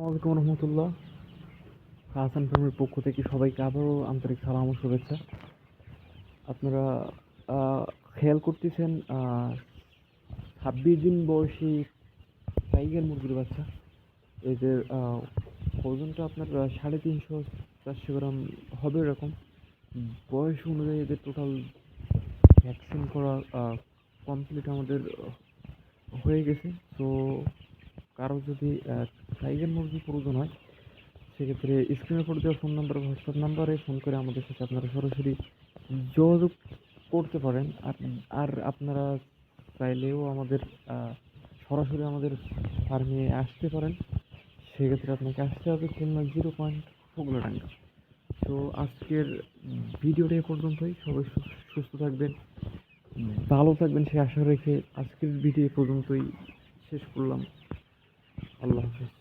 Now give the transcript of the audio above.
আলাইকুম রহমতুল্লাহ। হাসান ফার্মের পক্ষ থেকে সবাইকে আবারও আন্তরিক সালাম ও শুভেচ্ছা। আপনারা আহ, খেয়াল করতেছেন 26 দিন বয়সী টাইগার মুরগির বাচ্চা। এদের ওজনটা আপনার 350-400 গ্রাম হবে এরকম। বয়স অনুযায়ী এদের টোটাল ভ্যাকসিন করা কমপ্লিট আমাদের হয়ে গেছে। তো কারো যদি টাইগার মুরগি প্রয়োজন হয়, সেক্ষেত্রে স্ক্রিনের উপর দেওয়া ফোন নাম্বার, হোয়াটসঅ্যাপ নাম্বারে ফোন করে আমাদের সাথে আপনারা সরাসরি যোগাযোগ করতে পারেন। আর আর আপনারা চাইলেও আমাদের সরাসরি আমাদের ফার্মে আসতে পারেন। সেক্ষেত্রে আপনাকে আসতে হবে খুলনা 0 পয়েন্ট ফোগলাডাঙ্গা। তো আজকের ভিডিওটা এ পর্যন্তই। সবাই সুস্থ থাকবেন, ভালো থাকবেন সে আশা রেখে আজকের ভিডিও এ পর্যন্তই শেষ করলাম। আল্লাহ হাফেজ।